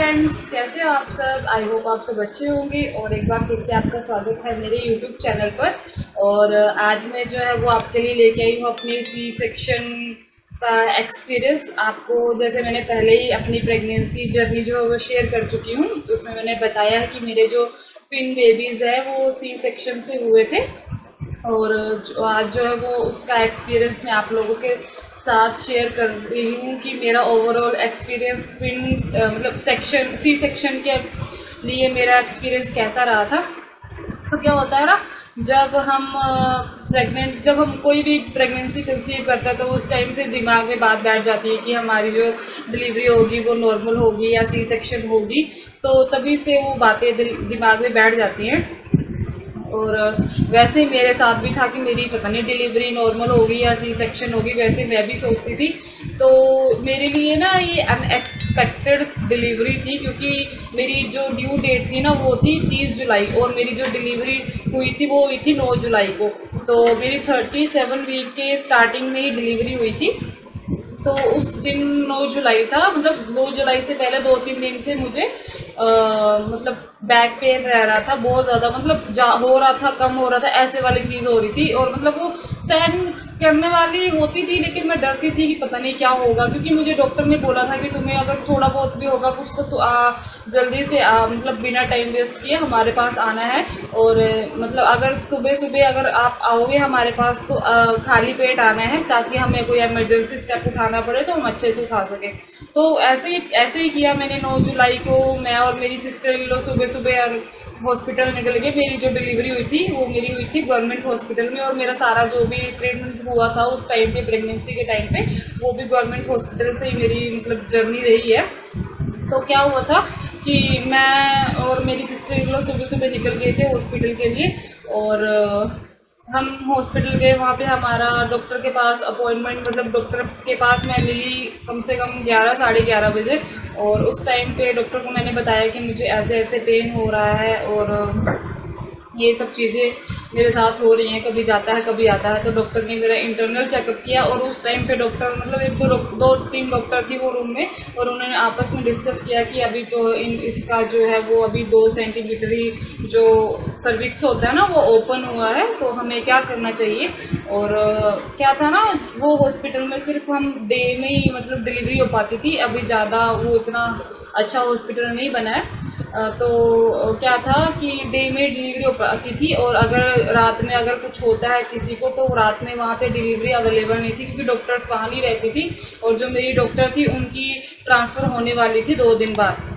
Friends, कैसे हो आप सब। आई होप आप सब अच्छे होंगे और एक बार फिर से आपका स्वागत है मेरे यूट्यूब चैनल पर। और आज मैं जो है वो आपके लिए लेके आई हूँ अपनी सी सेक्शन का एक्सपीरियंस। आपको जैसे मैंने पहले ही अपनी प्रेगनेंसी जर्नी जो है वो शेयर कर चुकी हूँ, उसमें मैंने बताया है कि मेरे जो ट्विन बेबीज़ है वो सी सेक्शन से हुए थे। और आज जो है वो उसका एक्सपीरियंस मैं आप लोगों के साथ शेयर कर रही हूँ कि मेरा ओवरऑल एक्सपीरियंस ट्विन्स मतलब सी सेक्शन के लिए मेरा एक्सपीरियंस कैसा रहा था। तो क्या होता है ना, जब हम कोई भी प्रेगनेंसी कंसीव करता है तो उस टाइम से दिमाग में बात बैठ जाती है कि हमारी जो डिलीवरी होगी वो नॉर्मल होगी या सी सेक्शन होगी। तो तभी से वो बातें दिमाग में बैठ जाती हैं। और वैसे ही मेरे साथ भी था कि मेरी पता नहीं डिलीवरी नॉर्मल होगी या सी सेक्शन होगी, वैसे मैं भी सोचती थी। तो मेरे लिए ना ये अनएक्सपेक्टेड डिलीवरी थी, क्योंकि मेरी जो ड्यू डेट थी ना वो थी 30 जुलाई और मेरी जो डिलीवरी हुई थी वो हुई थी 9 जुलाई को। तो मेरी 37 वीक के स्टार्टिंग में ही डिलीवरी हुई थी। तो उस दिन 9 जुलाई था, मतलब 9 जुलाई से पहले 2-3 दिन से मुझे मतलब बैक पेन रह रहा था बहुत ज़्यादा, मतलब हो रहा था, कम हो रहा था, ऐसे वाली चीज़ हो रही थी। और मतलब वो सहन करने वाली होती थी, लेकिन मैं डरती थी कि पता नहीं क्या होगा, क्योंकि मुझे डॉक्टर ने बोला था कि तुम्हें अगर थोड़ा बहुत भी होगा कुछ तो जल्दी से मतलब बिना टाइम वेस्ट किए हमारे पास आना है। और मतलब अगर सुबह सुबह अगर आप आओगे हमारे पास तो खाली पेट आना है, ताकि हमें कोई इमरजेंसी स्टेप उठाना पड़े तो हम अच्छे से उठा सकें। तो ऐसे ही किया मैंने। 9 जुलाई को मैं और मेरी सिस्टर इन लोग सुबह सुबह हॉस्पिटल निकल गए। मेरी जो डिलीवरी हुई थी वो मेरी हुई थी गवर्नमेंट हॉस्पिटल में, और मेरा सारा जो भी ट्रीटमेंट हुआ था उस टाइम पे प्रेगनेंसी के टाइम पे वो भी गवर्नमेंट हॉस्पिटल से ही मेरी मतलब जर्नी रही है। तो क्या हुआ था कि मैं और मेरी सिस्टर इन लोग सुबह सुबह निकल गए थे हॉस्पिटल के लिए। और हम हॉस्पिटल गए, वहाँ पे हमारा डॉक्टर के पास अपॉइंटमेंट, मतलब डॉक्टर के पास मैं मिली कम से कम 11-11:30 बजे। और उस टाइम पे डॉक्टर को मैंने बताया कि मुझे ऐसे ऐसे पेन हो रहा है और ये सब चीज़ें मेरे साथ हो रही हैं, कभी जाता है कभी आता है। तो डॉक्टर ने मेरा इंटरनल चेकअप किया, और उस टाइम पे डॉक्टर मतलब 2-3 डॉक्टर थी वो रूम में, और उन्होंने आपस में डिस्कस किया कि अभी तो इसका जो है वो अभी 2 सेंटीमीटर ही जो सर्विक्स होता है ना वो ओपन हुआ है, तो हमें क्या करना चाहिए। और क्या था ना, वो हॉस्पिटल में सिर्फ हम डे में ही मतलब डिलीवरी हो पाती थी, अभी ज़्यादा वो इतना अच्छा हॉस्पिटल नहीं बना है। तो क्या था कि डे में डिलीवरी हो पाती थी, और अगर रात में अगर कुछ होता है किसी को तो रात में वहाँ पे डिलीवरी अवेलेबल नहीं थी, क्योंकि डॉक्टर्स वहाँ नहीं रहती थी। और जो मेरी डॉक्टर थी उनकी ट्रांसफ़र होने वाली थी 2 दिन बाद।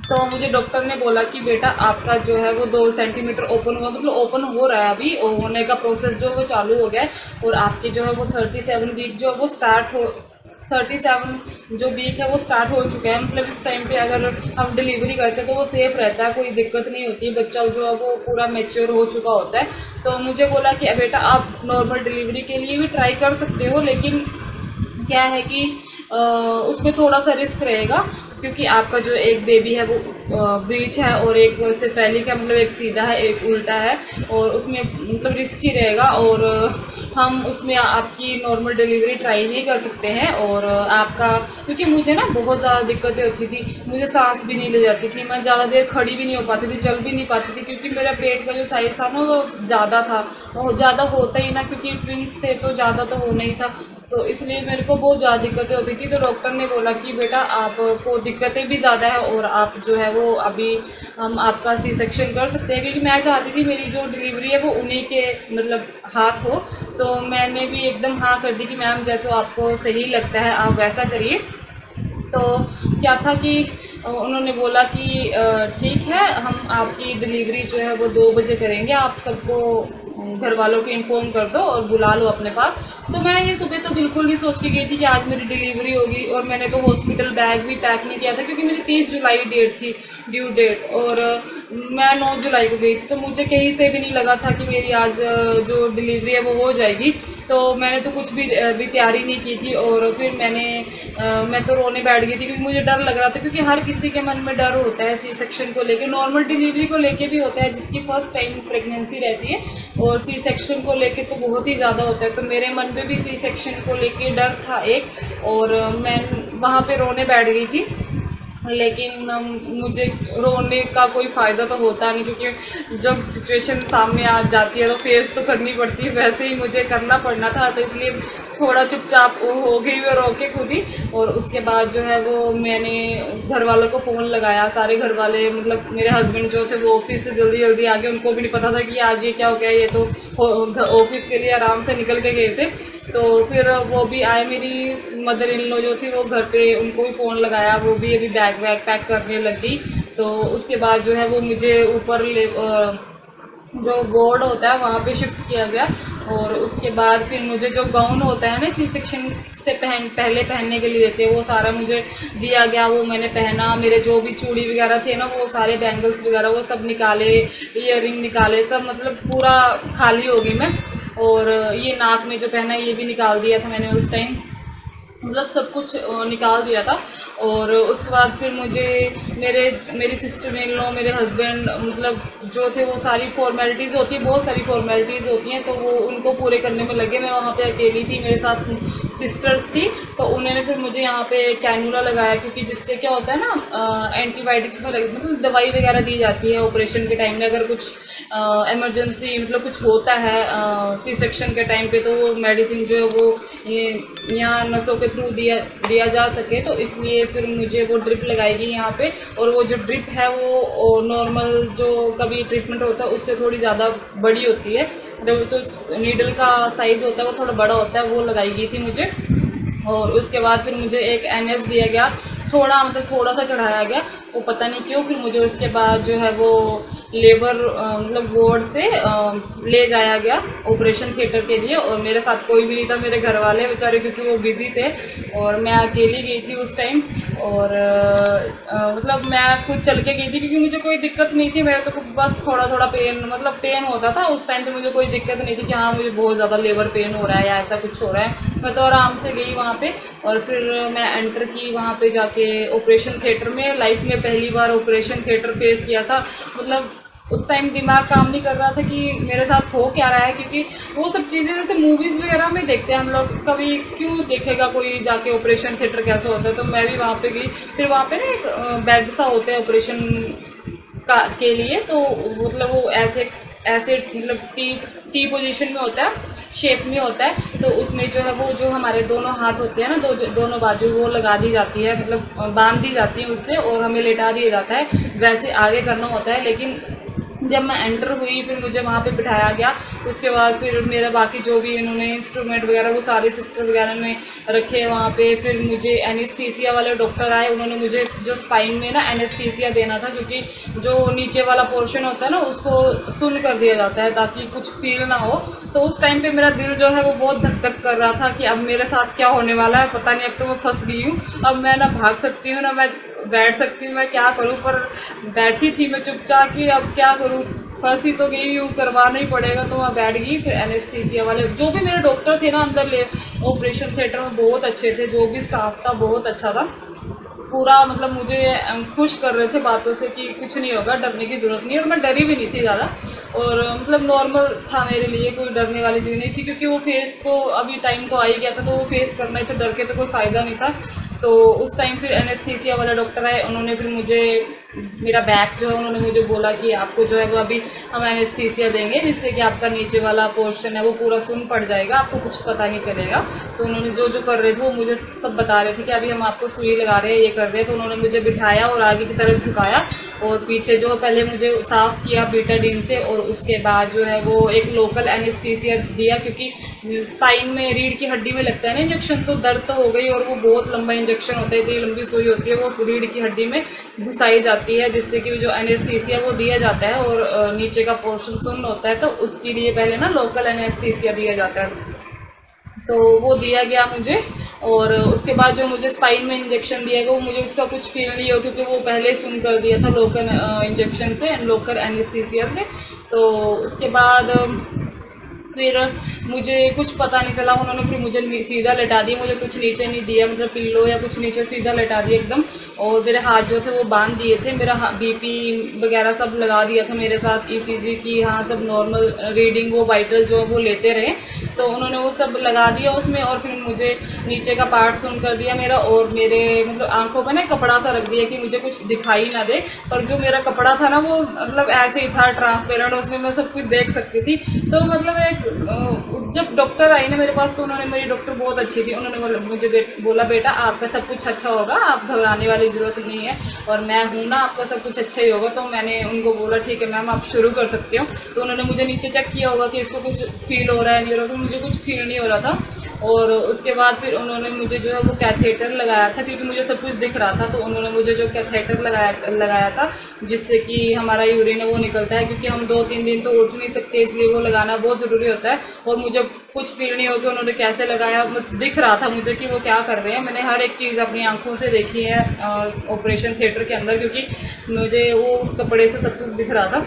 तो मुझे डॉक्टर ने बोला कि बेटा आपका जो है वो 2 सेंटीमीटर ओपन हुआ, मतलब ओपन हो रहा है अभी, और होने का प्रोसेस जो वो चालू हो गया है। और आपकी जो है वो 37 वीक जो वो 37 जो वीक है वो स्टार्ट हो चुका है। मतलब इस टाइम पे अगर हम डिलीवरी करते हैं तो वो सेफ रहता है, कोई दिक्कत नहीं होती, बच्चा जो है वो पूरा मैच्योर हो चुका होता है। तो मुझे बोला कि बेटा आप नॉर्मल डिलीवरी के लिए भी ट्राई कर सकते हो, लेकिन क्या है कि उसमें थोड़ा सा रिस्क रहेगा, क्योंकि आपका जो एक बेबी है वो ब्रीच है और एक सेफेलिक है, मतलब एक सीधा है एक उल्टा है, और उसमें मतलब रिस्की रहेगा। और हम उसमें आपकी नॉर्मल डिलीवरी ट्राई नहीं कर सकते हैं। और आपका, क्योंकि मुझे ना बहुत ज़्यादा दिक्कतें होती थी, मुझे सांस भी नहीं ले जाती थी, मैं ज़्यादा देर खड़ी भी नहीं हो पाती थी, चल भी नहीं पाती थी, क्योंकि मेरा पेट का जो साइज़ था ना वो ज़्यादा था, और ज़्यादा होता ही ना, क्योंकि ट्विंस थे तो ज़्यादा तो होना ही था। तो इसलिए मेरे को बहुत ज़्यादा दिक्कतें होती थी। तो डॉक्टर ने बोला कि बेटा आपको दिक्कतें भी ज़्यादा है और आप जो है वो अभी हम आपका सी सेक्शन कर सकते हैं, क्योंकि मैं चाहती थी मेरी जो डिलीवरी है वो उन्हीं के मतलब हाथ हो। तो मैंने भी एकदम हाँ कर दी कि मैम जैसा आपको सही लगता है आप वैसा करिए। तो क्या था कि उन्होंने बोला कि ठीक है, हम आपकी डिलीवरी जो है वो 2 बजे करेंगे, आप सबको घर वालों को इन्फॉर्म कर दो और बुला लो अपने पास। तो मैं ये सुबह तो बिल्कुल नहीं सोच के गई थी कि आज मेरी डिलीवरी होगी, और मैंने तो हॉस्पिटल बैग भी पैक नहीं किया था, क्योंकि मेरी 30 जुलाई डेट थी ड्यू डेट, और मैं 9 जुलाई को गई थी। तो मुझे कहीं से भी नहीं लगा था कि मेरी आज जो डिलीवरी है वो हो जाएगी। तो मैंने तो कुछ भी तैयारी नहीं की थी, और फिर मैं तो रोने बैठ गई थी, क्योंकि मुझे डर लग रहा था, क्योंकि हर किसी के मन में डर होता है सी सेक्शन को लेके, नॉर्मल डिलीवरी को लेके भी होता है जिसकी फर्स्ट टाइम प्रेगनेंसी रहती है, और सी सेक्शन को लेके तो बहुत ही ज़्यादा होता है। तो मेरे मन में भी सी सेक्शन को लेके डर था एक, और मैं वहाँ पे रोने बैठ गई थी। लेकिन मुझे रोने का कोई फ़ायदा तो होता नहीं, क्योंकि जब सिचुएशन सामने आ जाती है तो फेस तो करनी पड़ती है। वैसे ही मुझे करना पड़ना था, तो इसलिए थोड़ा चुपचाप हो गई मैं रो के खुद ही। और उसके बाद जो है वो मैंने घर वालों को फ़ोन लगाया। सारे घर वाले, मतलब मेरे हस्बैंड जो थे वो ऑफिस से जल्दी जल्दी आ गए। उनको भी नहीं पता था कि आज ये क्या हो गया, ये तो ऑफिस के लिए आराम से निकल के गए थे। तो फिर वो भी आए, मेरी मदर इन लॉ जो थी वो घर पे, उनको भी फ़ोन लगाया। वो भी अभी बैग वैग पैक करने लगी। तो उसके बाद जो है वो मुझे ऊपर जो वार्ड होता है वहाँ पे शिफ्ट किया गया। और उसके बाद फिर मुझे जो गाउन होता है ना सी सेक्शन से पहले पहनने के लिए देते हैं, वो सारा मुझे दिया गया। वो मैंने पहना। मेरे जो भी चूड़ी वगैरह थे ना, वो सारे बैंगल्स वगैरह वो सब निकाले, ईयररिंग निकाले, सब मतलब पूरा खाली हो गई मैं। और ये नाक में जो पहना ये भी निकाल दिया था मैंने उस टाइम, मतलब सब कुछ निकाल दिया था। और उसके बाद फिर मुझे मेरी सिस्टर इन लॉ, मेरे हस्बैंड, मतलब जो थे वो सारी फॉर्मेलिटीज़ होती है, बहुत सारी फॉर्मेलिटीज़ होती हैं, तो वो उनको पूरे करने में लगे। मैं वहाँ पे अकेली थी, मेरे साथ सिस्टर्स थी। तो उन्होंने फिर मुझे यहाँ पे कैनुला लगाया, क्योंकि जिससे क्या होता है ना, एंटीबायोटिक्स में मतलब दवाई वगैरह दी जाती है ऑपरेशन के टाइम में। अगर कुछ इमरजेंसी मतलब कुछ होता है सी सेक्शन के टाइम पे, तो वो मेडिसिन जो है वो यहाँ नसों के थ्रू दिया जा सके। तो इसलिए फिर मुझे वो ड्रिप लगाएगी यहाँ पे। और वो जो ड्रिप है वो नॉर्मल जो कभी ट्रीटमेंट होता है उससे थोड़ी ज़्यादा बड़ी होती है। जो नीडल का साइज़ होता है वो थोड़ा बड़ा होता है, वो लगाई गई थी मुझे। और उसके बाद फिर मुझे एक NS दिया गया, थोड़ा सा चढ़ाया गया, वो पता नहीं क्यों। फिर मुझे उसके बाद जो है वो लेबर मतलब वार्ड से ले जाया गया ऑपरेशन थिएटर के लिए। और मेरे साथ कोई भी नहीं था, मेरे घर वाले बेचारे, क्योंकि वो बिजी थे और मैं अकेली गई थी उस टाइम। और मतलब मैं खुद चल के गई थी, क्योंकि मुझे कोई दिक्कत नहीं थी। मेरे तो बस थोड़ा पेन होता था उस टाइम पे। मुझे कोई दिक्कत नहीं थी कि हाँ मुझे बहुत ज़्यादा लेबर पेन हो रहा है या ऐसा कुछ हो रहा है। मैं तो आराम से गई वहाँ पे। और फिर मैं एंटर की वहाँ पे जाके ऑपरेशन थिएटर में। लाइफ में पहली बार ऑपरेशन थिएटर फेस किया था। मतलब उस टाइम दिमाग काम नहीं कर रहा था कि मेरे साथ हो क्या रहा है, क्योंकि वो सब चीज़ें जैसे मूवीज़ वगैरह में देखते हैं हम लोग, कभी क्यों देखेगा कोई जाके ऑपरेशन थिएटर कैसा होता है। तो मैं भी वहाँ पे गई। फिर वहाँ पे ना एक बेड सा होता है ऑपरेशन के लिए, तो मतलब वो ऐसे मतलब टी पोजीशन में होता है, शेप में होता है। तो उसमें जो है वो जो हमारे दोनों हाथ होते हैं ना, दोनों बाजू वो लगा दी जाती है, मतलब बांध दी जाती है उससे, और हमें लेटा दिया जाता है। वैसे आगे करना होता है। लेकिन जब मैं एंटर हुई फिर मुझे वहाँ पे बिठाया गया। उसके बाद फिर मेरा बाकी जो भी इन्होंने इंस्ट्रूमेंट वगैरह वो सारे सिस्टर वगैरह में रखे वहाँ पे। फिर मुझे एनेस्थीसिया वाले डॉक्टर आए, उन्होंने मुझे जो स्पाइन में ना एनेस्थीसिया देना था, क्योंकि जो नीचे वाला पोर्शन होता है ना उसको सुन्न कर दिया जाता है ताकि कुछ फील ना हो। तो उस टाइम पे मेरा दिल जो है वो बहुत धक धक कर रहा था कि अब मेरे साथ क्या होने वाला है, पता नहीं, अब तो मैं फंस गई हूँ। अब मैं ना भाग सकती हूँ ना मैं बैठ सकती हूँ, मैं क्या करूँ। पर बैठी थी मैं चुपचाप कि अब क्या करूँ, फंसी तो गई हूँ, करवाना ही पड़ेगा। तो मैं बैठ गई। फिर एनेस्थीसिया वाले जो भी मेरे डॉक्टर थे ना अंदर ऑपरेशन थिएटर में बहुत अच्छे थे, जो भी स्टाफ था बहुत अच्छा था पूरा, मतलब मुझे खुश कर रहे थे बातों से कि कुछ नहीं होगा, डरने की जरूरत नहीं है। और मैं डरी भी नहीं थी ज़्यादा, और मतलब नॉर्मल था मेरे लिए, कोई डरने वाली चीज़ नहीं थी, क्योंकि वो फेस तो अभी टाइम तो आ ही गया था, तो वो फेस करना ही था, डर के तो कोई फ़ायदा नहीं था। तो उस टाइम फिर एनेस्थीसिया वाला डॉक्टर आए, उन्होंने फिर मुझे मेरा बैक जो है उन्होंने मुझे बोला कि आपको जो है वो अभी हम एनेस्थीसिया देंगे, जिससे कि आपका नीचे वाला पोर्शन है वो पूरा सुन्न पड़ जाएगा, आपको कुछ पता नहीं चलेगा। तो उन्होंने जो कर रहे थे वो मुझे सब बता रहे थे कि अभी हम आपको सुई लगा रहे हैं, ये कर रहे हैं। तो उन्होंने मुझे बिठाया और आगे की तरफ झुकाया, और पीछे जो पहले मुझे साफ किया बीटाडीन से, और उसके बाद जो है वो एक लोकल एनेस्थीसिया दिया, क्योंकि स्पाइन में रीढ़ की हड्डी में लगता है ना इंजेक्शन, तो दर्द तो हो गई, और वो बहुत लंबा इंजेक्शन होता है, इतनी लंबी सुई होती है, वो रीढ़ की हड्डी में घुसाई जाती है, जिससे कि जो एनेस्थीसिया वो दिया जाता है, और नीचे का पोर्शन सुन्न होता है, तो उसके लिए पहले ना लोकल एनेस्थीसिया दिया जाता है। तो वो दिया गया मुझे, और उसके बाद जो मुझे स्पाइन में इंजेक्शन दिया गया वो मुझे उसका कुछ फील नहीं हो, क्योंकि वो पहले ही सुन कर दिया था लोकल इंजेक्शन से, लोकल एनेस्थीसिया से। तो उसके बाद फिर मुझे कुछ पता नहीं चला, उन्होंने फिर मुझे सीधा लेटा दिया, मुझे कुछ नीचे नहीं दिया, मतलब पिल्लो या कुछ नीचे, सीधा लेटा दिया एकदम। और मेरे हाथ जो थे वो बांध दिए थे, मेरा BP वगैरह सब लगा दिया था मेरे साथ, ECG की, हाँ सब नॉर्मल रीडिंग वो वाइटल जो वो लेते रहे। तो उन्होंने वो सब लगा दिया उसमें, और फिर मुझे नीचे का पार्ट सुन कर दिया मेरा, और मेरे मतलब आंखों पर ना कपड़ा सा रख दिया कि मुझे कुछ दिखाई ना दे। पर जो मेरा कपड़ा था ना वो मतलब ऐसे ही था ट्रांसपेरेंट, उसमें मैं सब कुछ देख सकती थी। तो मतलब एक जब डॉक्टर आई ना मेरे पास, तो उन्होंने, मेरी डॉक्टर बहुत अच्छी थी, उन्होंने मुझे बोला बेटा आपका सब कुछ अच्छा होगा, आप घबराने वाली जरूरत नहीं है, और मैं हूँ ना, आपका सब कुछ अच्छा ही होगा। तो मैंने उनको बोला ठीक है मैम आप शुरू कर सकते हो। तो उन्होंने मुझे नीचे चेक किया होगा कि इसको कुछ फील हो रहा है नहीं हो रहा, तो मुझे कुछ फील नहीं हो रहा था। और उसके बाद फिर उन्होंने मुझे जो है वो कैथेटर लगाया था, क्योंकि मुझे सब कुछ दिख रहा था। तो उन्होंने मुझे जो कैथेटर लगाया था जिससे कि हमारा यूरिन है वो निकलता है, क्योंकि हम 2-3 दिन तो उठ नहीं सकते, इसलिए वो लगाना बहुत ज़रूरी होता है। और मुझे कुछ फील नहीं हो कि उन्होंने कैसे लगाया, बस दिख रहा था मुझे कि वो क्या कर रहे हैं। मैंने हर एक चीज़ अपनी आंखों से देखी है ऑपरेशन थिएटर के अंदर, क्योंकि मुझे वो उस कपड़े से सब कुछ दिख रहा था।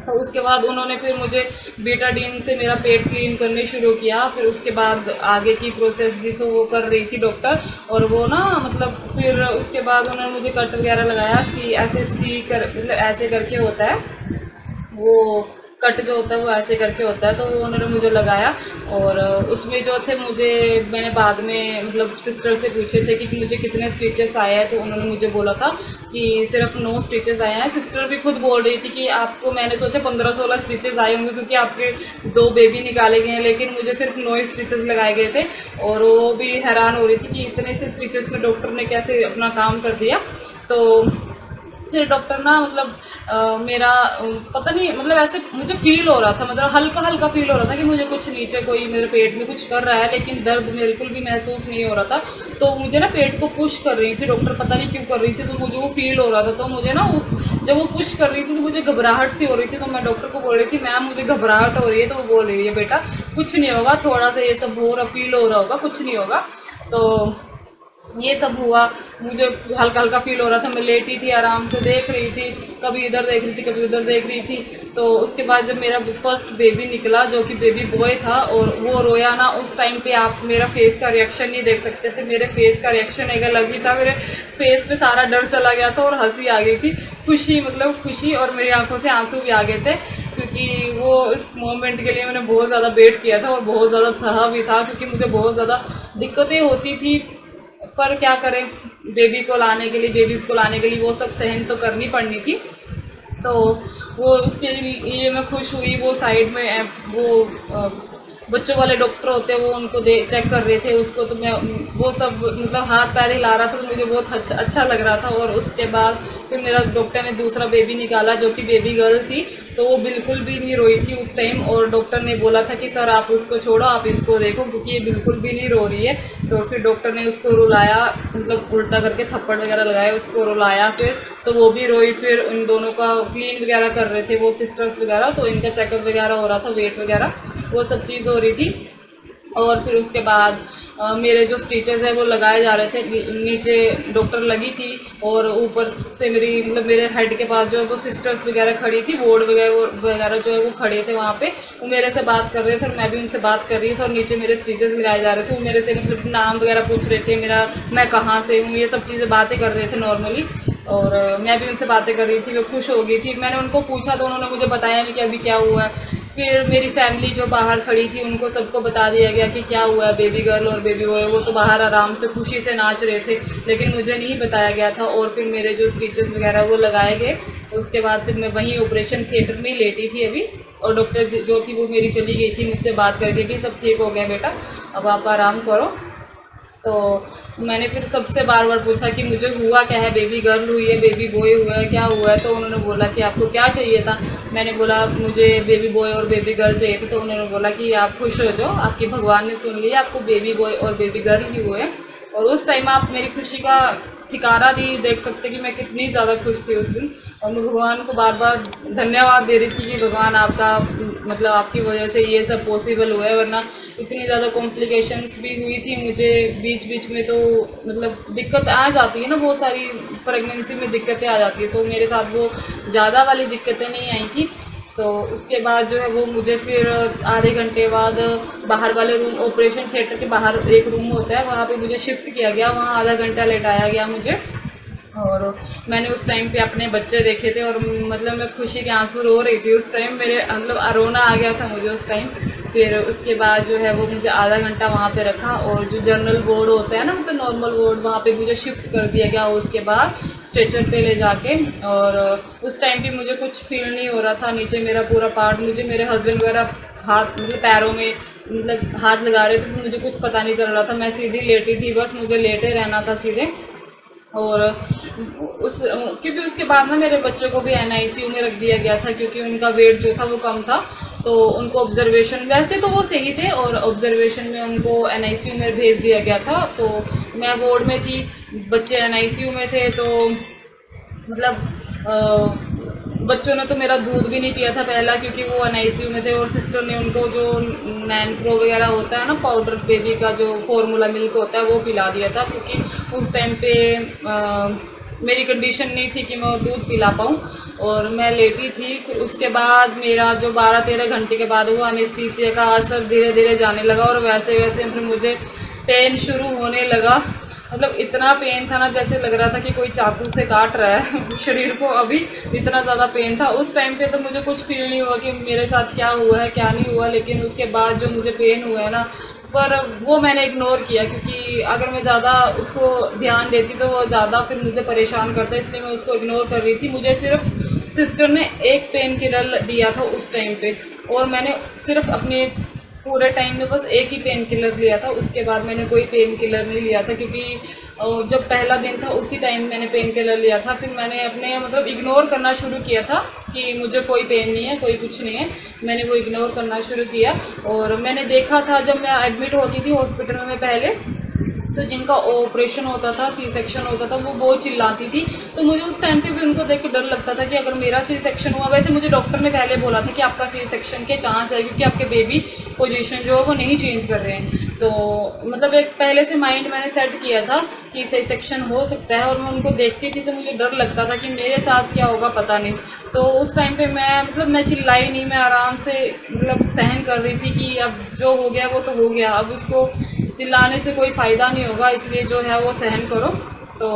तो उसके बाद उन्होंने फिर मुझे बीटाडीन से मेरा पेट क्लीन करने शुरू किया। फिर उसके बाद आगे की प्रोसेस जी तो वो कर रही थी डॉक्टर, और वो ना मतलब फिर उसके बाद उन्होंने मुझे कट वगैरह लगाया, मतलब ऐसे करके होता है वो कट जो होता है वो ऐसे करके होता है। तो वो उन्होंने मुझे लगाया, और उसमें जो थे मैंने बाद में मतलब सिस्टर से पूछे थे कि मुझे कितने स्टिचेस आए हैं। तो उन्होंने मुझे बोला था कि सिर्फ 9 स्टिचेस आए हैं। सिस्टर भी खुद बोल रही थी कि आपको, मैंने सोचा 15-16 स्टिचेस आए होंगे क्योंकि आपके 2 बेबी निकाले गए हैं, लेकिन मुझे सिर्फ 9 स्टिचेस लगाए गए थे। और वो भी हैरान हो रही थी कि इतने से स्टिचेस में डॉक्टर ने कैसे अपना काम कर दिया। तो फिर डॉक्टर ना मतलब मेरा पता नहीं, मतलब ऐसे मुझे फील हो रहा था, मतलब हल्का हल्का फील हो रहा था कि मुझे कुछ नीचे कोई मेरे पेट में कुछ कर रहा है, लेकिन दर्द बिल्कुल भी महसूस नहीं हो रहा था। तो मुझे ना पेट को पुश कर रही थी डॉक्टर, पता नहीं क्यों कर रही थी, तो मुझे वो फील हो रहा था। तो मुझे ना जब वो पुश कर रही थी तो मुझे घबराहट सी हो रही थी। तो मैं डॉक्टर को बोल रही थी मैम मुझे घबराहट हो रही है। तो वो बोल रही है बेटा कुछ नहीं होगा, थोड़ा सा ये सब हो रहा, फील हो रहा होगा, कुछ नहीं होगा। तो ये सब हुआ, मुझे हल्का हल्का फील हो रहा था। मैं लेटी थी, आराम से देख रही थी, कभी इधर देख रही थी कभी उधर देख रही थी। तो उसके बाद जब मेरा फर्स्ट बेबी निकला जो कि बेबी बॉय था, और वो रोया ना, उस टाइम पे आप मेरा फेस का रिएक्शन नहीं देख सकते थे। मेरे फेस का रिएक्शन एक अलग ही था, मेरे फेस पे सारा डर चला गया था और हंसी आ गई थी, खुशी, मतलब खुशी, और मेरी आंखों से आंसू भी आ गए थे, क्योंकि वो इस मोमेंट के लिए मैंने बहुत ज़्यादा वेट किया था और बहुत ज़्यादा सहा भी था, क्योंकि मुझे बहुत ज़्यादा दिक्कतें होती थी। पर क्या करें, बेबीज़ को लाने के लिए वो सब सहन तो करनी पड़नी थी। तो वो उसके लिए मैं खुश हुई। वो साइड में वो बच्चों वाले डॉक्टर होते हैं, वो उनको चेक कर रहे थे उसको। तो मैं वो सब मतलब हाथ पैर हिला रहा था, तो मुझे बहुत अच्छा लग रहा था। और उसके बाद फिर मेरा डॉक्टर ने दूसरा बेबी निकाला जो कि बेबी गर्ल थी। तो वो बिल्कुल भी नहीं रोई थी उस टाइम, और डॉक्टर ने बोला था कि सर आप उसको छोड़ो, आप इसको देखो, क्योंकि ये बिल्कुल भी नहीं रो रही है। तो फिर डॉक्टर ने उसको रुलाया, मतलब उल्टा करके थप्पड़ वगैरह लगाया, उसको रुलाया। फिर तो वो भी रोई। फिर उन दोनों का क्लीन वगैरह कर रहे थे वो सिस्टर्स वगैरह, तो इनका चेकअप वगैरह हो रहा था, वेट वगैरह वो सब चीज़ हो रही थी। और फिर उसके बाद मेरे जो स्टिचेस है वो लगाए जा रहे थे। नीचे डॉक्टर लगी थी, और ऊपर से मेरे हेड के पास जो है वो सिस्टर्स वगैरह खड़ी थी, वार्ड वगैरह जो है वो खड़े थे वहाँ पे। वो मेरे से बात कर रहे थे और मैं भी उनसे बात कर रही थी। और नीचे मेरे स्टिचेस लगाए जा रहे थे। वो मेरे से मतलब नाम वगैरह पूछ रहे थे, मैं कहाँ से हूँ, ये सब चीज़ें बातें कर रहे थे नॉर्मली। और मैं भी उनसे बातें कर रही थी, वो खुश हो गई थी। मैंने उनको पूछा तो उन्होंने मुझे बताया नहीं कि अभी क्या हुआ है। फिर मेरी फैमिली जो बाहर खड़ी थी उनको सबको बता दिया गया कि क्या हुआ है, बेबी गर्ल और बेबी बॉय। वो तो बाहर आराम से खुशी से नाच रहे थे, लेकिन मुझे नहीं बताया गया था। और फिर मेरे जो स्टिचेस वगैरह वो लगाए गए। उसके बाद फिर मैं वहीं ऑपरेशन थिएटर में लेटी थी अभी, और डॉक्टर जो थी वो मेरी चली गई थी मुझसे बात करके कि सब ठीक हो गया बेटा, अब आप आराम करो। तो मैंने फिर सबसे बार बार पूछा कि मुझे हुआ क्या है, बेबी गर्ल हुई है, बेबी बॉय हुआ है, क्या हुआ है। तो उन्होंने बोला कि आपको क्या चाहिए था। मैंने बोला मुझे बेबी बॉय और बेबी गर्ल चाहिए थे। तो उन्होंने बोला कि आप खुश हो जाओ, आपकी भगवान ने सुन लिया, आपको बेबी बॉय और बेबी गर्ल ही हुए। और उस टाइम आप मेरी खुशी का ठिकाना नहीं देख सकते कि मैं कितनी ज़्यादा खुश थी उस दिन। और मैं भगवान को बार बार धन्यवाद दे रही थी कि भगवान आपका मतलब आपकी वजह से ये सब पॉसिबल हुआ है, वरना इतनी ज़्यादा कॉम्प्लिकेशंस भी हुई थी मुझे बीच बीच में। तो मतलब दिक्कत आ जाती है ना, बहुत सारी प्रेगनेंसी में दिक्कतें आ जाती है। तो मेरे साथ वो ज़्यादा वाली दिक्कतें नहीं आई थी। तो उसके बाद जो है वो मुझे फिर आधे घंटे बाद बाहर वाले रूम, ऑपरेशन थिएटर के बाहर एक रूम होता है, वहाँ पे मुझे शिफ्ट किया गया। वहाँ आधा घंटा लेटाया गया मुझे। और मैंने उस टाइम पे अपने बच्चे देखे थे, और मतलब मैं खुशी के आंसू रो रही थी उस टाइम। मेरे मतलब रोना आ गया था मुझे उस टाइम। फिर उसके बाद जो है वो मुझे आधा घंटा वहाँ पे रखा, और जो जनरल वार्ड होता है ना, मतलब नॉर्मल वार्ड, वहाँ पे मुझे शिफ्ट कर दिया गया। उसके बाद स्ट्रेचर पे ले जाके, और उस टाइम पे मुझे कुछ फील नहीं हो रहा था, नीचे मेरा पूरा पार्ट, मुझे मेरे हस्बैंड वगैरह हाथ मतलब पैरों में मतलब हाथ लगा रहे थे, तो मुझे कुछ पता नहीं चल रहा था। मैं सीधी लेटी थी, बस मुझे लेटे रहना था सीधे। और क्योंकि उसके बाद ना मेरे बच्चों को भी NICU में रख दिया गया था, क्योंकि उनका वेट जो था वो कम था, तो उनको ऑब्जर्वेशन, वैसे तो वो सही थे, और ऑब्जर्वेशन में उनको NICU में भेज दिया गया था। तो मैं वार्ड में थी, बच्चे NICU में थे, तो मतलब बच्चों ने तो मेरा दूध भी नहीं पिया था पहला, क्योंकि वो NICU में थे, और सिस्टर ने उनको जो नैन प्रो वगैरह होता है ना, पाउडर बेबी का जो फॉर्मूला मिल्क होता है, वो पिला दिया था, क्योंकि उस टाइम पे मेरी कंडीशन नहीं थी कि मैं दूध पिला पाऊँ, और मैं लेटी थी। फिर उसके बाद मेरा जो 12-13 घंटे के बाद वो एनेस्थीसिया का असर धीरे धीरे जाने लगा, और वैसे वैसे फिर मुझे पेन शुरू होने लगा। मतलब इतना पेन था ना, जैसे लग रहा था कि कोई चाकू से काट रहा है शरीर को, अभी इतना ज़्यादा पेन था। उस टाइम पे तो मुझे कुछ फील नहीं हुआ कि मेरे साथ क्या हुआ है क्या नहीं हुआ, लेकिन उसके बाद जो मुझे पेन हुआ है ना, पर वो मैंने इग्नोर किया, क्योंकि अगर मैं ज़्यादा उसको ध्यान देती तो वो ज़्यादा फिर मुझे परेशान करता, इसलिए मैं उसको इग्नोर कर रही थी। मुझे सिर्फ सिस्टर ने एक पेन किलर दिया था उस टाइम पे, और मैंने सिर्फ अपने पूरे टाइम में बस एक ही पेन किलर लिया था। उसके बाद मैंने कोई पेन किलर नहीं लिया था, क्योंकि जब पहला दिन था उसी टाइम मैंने पेन किलर लिया था। फिर मैंने अपने मतलब इग्नोर करना शुरू किया था कि मुझे कोई पेन नहीं है, कोई कुछ नहीं है, मैंने वो इग्नोर करना शुरू किया। और मैंने देखा था जब मैं एडमिट होती थी हॉस्पिटल में पहले, तो जिनका ऑपरेशन होता था, सी सेक्शन होता था, वो बहुत चिल्लाती थी। तो मुझे उस टाइम पे भी उनको देख के डर लगता था कि अगर मेरा सी सेक्शन हुआ, वैसे मुझे डॉक्टर ने पहले बोला था कि आपका सी सेक्शन के चांस है, क्योंकि आपके बेबी पोजीशन जो है वो नहीं चेंज कर रहे हैं। तो मतलब एक पहले से माइंड मैंने सेट किया था कि सी सेक्शन हो सकता है, और मैं उनको देखती थी तो मुझे डर लगता था कि मेरे साथ क्या होगा पता नहीं। तो उस टाइम पे मैं चिल्लाई नहीं, मैं आराम से मतलब सहन कर रही थी कि अब जो हो गया वो तो हो गया, अब उसको चिल्लाने से कोई फ़ायदा नहीं होगा, इसलिए जो है वो सहन करो। तो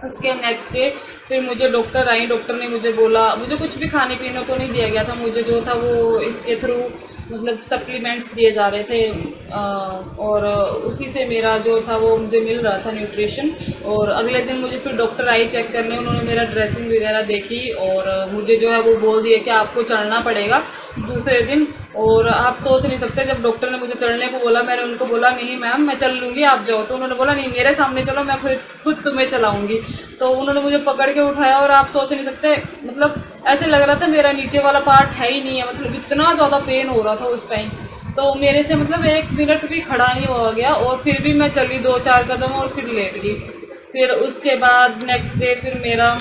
उसके नेक्स्ट डे फिर मुझे डॉक्टर आई, डॉक्टर ने मुझे बोला, मुझे कुछ भी खाने पीने को नहीं दिया गया था, मुझे जो था वो इसके थ्रू मतलब सप्लीमेंट्स दिए जा रहे थे, और उसी से मेरा जो था वो मुझे मिल रहा था न्यूट्रिशन। और अगले दिन मुझे फिर डॉक्टर आई चेक करने, उन्होंने मेरा ड्रेसिंग वगैरह देखी, और मुझे जो है वो बोल दिया कि आपको चढ़ना पड़ेगा दूसरे दिन। और आप सोच नहीं सकते, जब डॉक्टर ने मुझे चढ़ने को बोला, मैंने उनको बोला नहीं मैम मैं चल लूँगी, आप जाओ। तो उन्होंने बोला नहीं मेरे सामने चलो, मैं खुद तुम्हें चलाऊँगी। तो उन्होंने मुझे पकड़ के उठाया, और आप सोच नहीं सकते मतलब ऐसे लग रहा था मेरा नीचे वाला पार्ट है ही नहीं है, मतलब इतना ज़्यादा पेन हो रहा था उस टाइम। तो मेरे से मतलब 1 मिनट भी खड़ा नहीं हो गया, और फिर भी मैं चली 2-4 कदम और फिर लेट गई। फिर उसके बाद नेक्स्ट डे फिर मेरा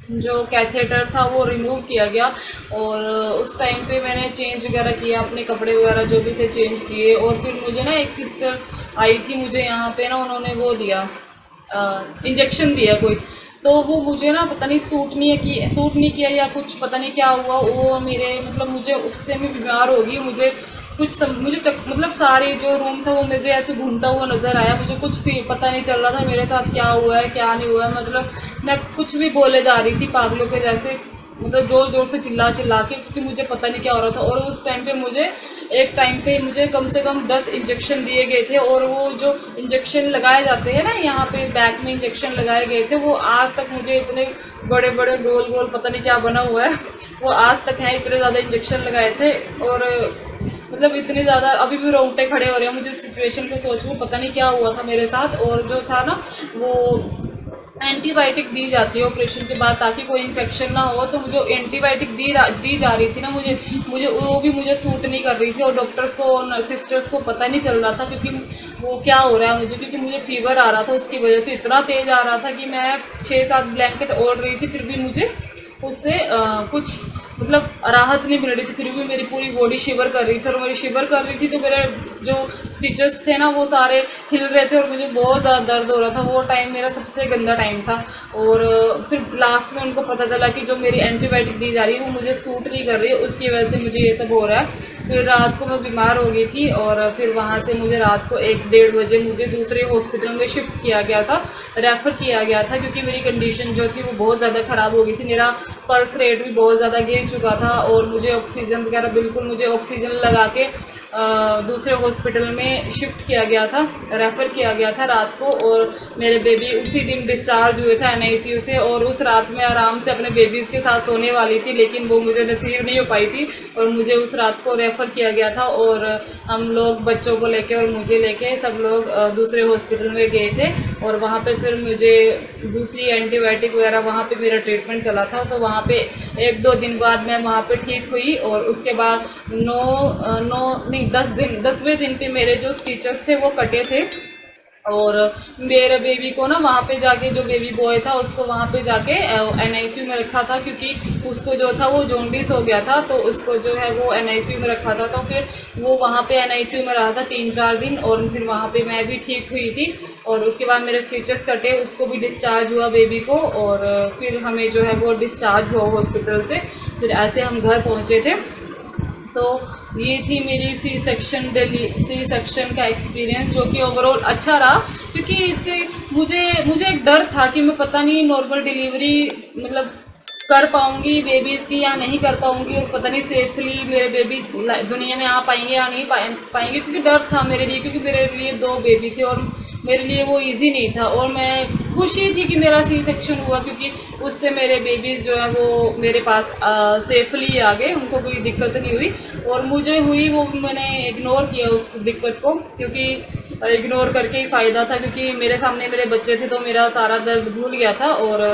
जो कैथेटर था वो रिमूव किया गया, और उस टाइम पे मैंने चेंज वगैरह किया, अपने कपड़े वगैरह जो भी थे चेंज किए। और फिर मुझे ना एक सिस्टर आई थी मुझे यहाँ पे ना, उन्होंने वो दिया इंजेक्शन दिया कोई, तो वो मुझे ना पता नहीं सूट नहीं किया या कुछ पता नहीं क्या हुआ, वो मेरे मतलब मुझे उससे मैं बीमार हो गई। मुझे मतलब सारे जो रूम था वो मुझे ऐसे घूमता हुआ नजर आया, मुझे कुछ पता नहीं चल रहा था मेरे साथ क्या हुआ है क्या नहीं हुआ है। मतलब मैं कुछ भी बोले जा रही थी पागलों के जैसे, मतलब जोर जोर से चिल्ला के, क्योंकि मुझे पता नहीं क्या हो रहा था। और उस टाइम पे मुझे कम से कम 10 इंजेक्शन दिए गए थे, और वो जो इंजेक्शन लगाए जाते हैं ना यहाँ पे बैक में इंजेक्शन लगाए गए थे, वो आज तक मुझे इतने बड़े बड़े गोल गोल पता नहीं क्या बना हुआ है वो आज तक है, इतने ज़्यादा इंजेक्शन लगाए थे। और मतलब इतने ज़्यादा अभी भी रोंगटे खड़े हो रहे हैं मुझे सिचुएशन को सोच के, पता नहीं क्या हुआ था मेरे साथ। और जो था ना वो एंटीबायोटिक दी जाती है ऑपरेशन के बाद ताकि कोई इन्फेक्शन ना हो, तो मुझे एंटीबायोटिक दी जा रही थी ना, मुझे वो भी मुझे सूट नहीं कर रही थी। और डॉक्टर्स को सिस्टर्स को पता नहीं चल रहा था क्योंकि वो क्या हो रहा है मुझे, क्योंकि मुझे फीवर आ रहा था, उसकी वजह से इतना तेज आ रहा था कि मैं 6-7 ब्लैंकेट ओढ़ रही थी, फिर भी मुझे उससे कुछ मतलब राहत नहीं मिल रही थी। फिर भी मेरी पूरी बॉडी शिवर कर रही थी, और मेरी शिवर कर रही थी तो मेरे जो स्टिचेस थे ना वो सारे हिल रहे थे, और मुझे बहुत ज़्यादा दर्द हो रहा था। वो टाइम मेरा सबसे गंदा टाइम था। और फिर लास्ट में उनको पता चला कि जो मेरी एंटीबायोटिक दी जा रही है वो मुझे सूट नहीं कर रही है, उसकी वजह से मुझे ये सब हो रहा है। फिर रात को मैं बीमार हो गई थी, और फिर वहाँ से मुझे रात को 1-1:30 बजे मुझे दूसरे हॉस्पिटल में शिफ्ट किया गया था, रेफ़र किया गया था, क्योंकि मेरी कंडीशन जो थी वो बहुत ज़्यादा ख़राब हो गई थी। मेरा पल्स रेट भी बहुत ज़्यादा गिर चुका था और मुझे ऑक्सीजन वगैरह बिल्कुल, मुझे ऑक्सीजन लगा के दूसरे हॉस्पिटल में शिफ्ट किया गया था, रेफ़र किया गया था रात को। और मेरे बेबी उसी दिन डिस्चार्ज हुए थे NICU से, और उस रात में आराम से अपने बेबीज़ के साथ सोने वाली थी, लेकिन वो मुझे नसीब नहीं हो पाई थी और मुझे उस रात को रेफ़र किया गया था। और हम लोग बच्चों को लेके और मुझे लेके सब लोग दूसरे हॉस्पिटल में गए थे, और वहाँ पे फिर मुझे दूसरी एंटीबायोटिक वगैरह वहाँ पे मेरा ट्रीटमेंट चला था। तो वहाँ पे 1-2 दिन बाद मैं वहाँ पे ठीक हुई, और उसके बाद 10वें दिन पे मेरे जो स्टिचेस थे वो कटे थे। और मेरे बेबी को ना वहाँ पे जाके, जो बेबी बॉय था उसको वहाँ पे जाके NICU में रखा था, क्योंकि उसको जो था वो जॉन्डिस हो गया था, तो उसको जो है वो NICU में रखा था। तो फिर वो वहाँ पे NICU में रहा था 3-4 दिन, और फिर वहाँ पे मैं भी ठीक हुई थी। और उसके बाद मेरे स्टिचेस कटे, उसको भी डिस्चार्ज हुआ बेबी को, और फिर हमें जो है वो डिस्चार्ज हुआ हॉस्पिटल से। फिर ऐसे हम घर पहुँचे थे। तो ये थी मेरी सी सेक्शन का एक्सपीरियंस, जो कि ओवरऑल अच्छा रहा, क्योंकि इससे मुझे एक डर था कि मैं पता नहीं नॉर्मल डिलीवरी मतलब कर पाऊंगी बेबीज़ की या नहीं कर पाऊंगी, और पता नहीं सेफली मेरे बेबी दुनिया में आ पाएंगे या नहीं पाएंगे, क्योंकि डर था मेरे लिए, क्योंकि मेरे लिए 2 बेबी थे और मेरे लिए वो इजी नहीं था। और मैं खुशी थी कि मेरा सी सेक्शन हुआ, क्योंकि उससे मेरे बेबीज़ जो है वो मेरे पास सेफली आ गए, उनको कोई दिक्कत नहीं हुई। और मुझे हुई वो मैंने इग्नोर किया उस दिक्कत को, क्योंकि इग्नोर करके ही फ़ायदा था, क्योंकि मेरे सामने मेरे बच्चे थे तो मेरा सारा दर्द भूल गया था। और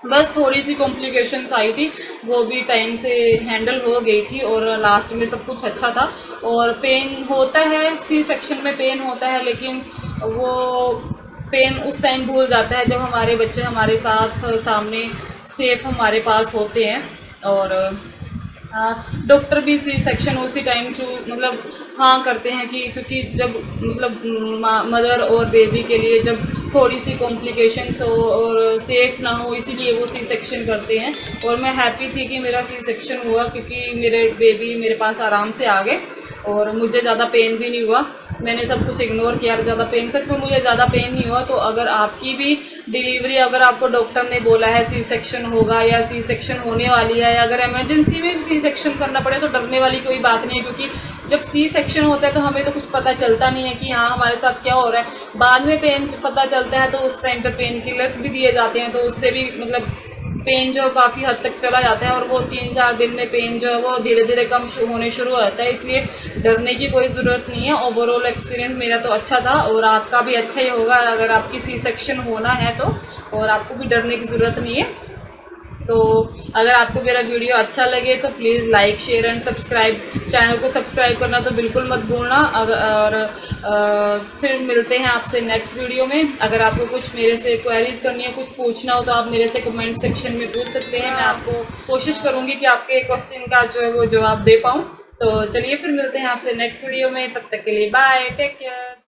बस थोड़ी सी कॉम्प्लिकेशंस आई थी, वो भी टाइम से हैंडल हो गई थी, और लास्ट में सब कुछ अच्छा था। और पेन होता है, सी सेक्शन में पेन होता है, लेकिन वो पेन उस टाइम भूल जाता है जब हमारे बच्चे हमारे साथ सामने सेफ हमारे पास होते हैं। और डॉक्टर भी सी सेक्शन उसी टाइम मतलब हाँ करते हैं, कि क्योंकि जब मतलब मदर और बेबी के लिए जब थोड़ी सी कॉम्प्लिकेशंस हो और सेफ ना हो, इसीलिए वो सी सेक्शन करते हैं। और मैं हैप्पी थी कि मेरा सी सेक्शन हुआ, क्योंकि मेरे बेबी मेरे पास आराम से आ गए और मुझे ज़्यादा पेन भी नहीं हुआ। मैंने सब कुछ इग्नोर किया, ज़्यादा पेन, सच में मुझे ज़्यादा पेन नहीं हुआ। तो अगर आपकी भी डिलीवरी, अगर आपको डॉक्टर ने बोला है सी सेक्शन होगा या सी सेक्शन होने वाली है, या अगर इमरजेंसी में भी सी सेक्शन करना पड़े, तो डरने वाली कोई बात नहीं है, क्योंकि जब सी सेक्शन होता है तो हमें तो कुछ पता चलता नहीं है कि हाँ हमारे साथ क्या हो रहा है। बाद में पेन पता चलता है, तो उस टाइम पे पेन किलर्स भी दिए जाते हैं, तो उससे भी मतलब पेन जो काफ़ी हद तक चला जाता है, और वो 3-4 दिन में पेन जो है वो धीरे धीरे कम होने शुरू हो जाता है। इसलिए डरने की कोई ज़रूरत नहीं है। ओवरऑल एक्सपीरियंस मेरा तो अच्छा था, और आपका भी अच्छा ही होगा अगर आपकी सी सेक्शन होना है तो, और आपको भी डरने की ज़रूरत नहीं है। तो अगर आपको मेरा वीडियो अच्छा लगे तो please like, share and subscribe, channel को सब्सक्राइब करना तो बिल्कुल मत भूलना। और फिर मिलते हैं आपसे नेक्स्ट वीडियो में। अगर आपको कुछ मेरे से क्वेरीज करनी है, कुछ पूछना हो, तो आप मेरे से कमेंट सेक्शन में पूछ सकते हैं। मैं आपको कोशिश करूँगी कि आपके क्वेश्चन का जो है वो जवाब दे पाऊँ। तो चलिए फिर मिलते हैं आपसे नेक्स्ट वीडियो में, तब तक के लिए बाय, टेक केयर।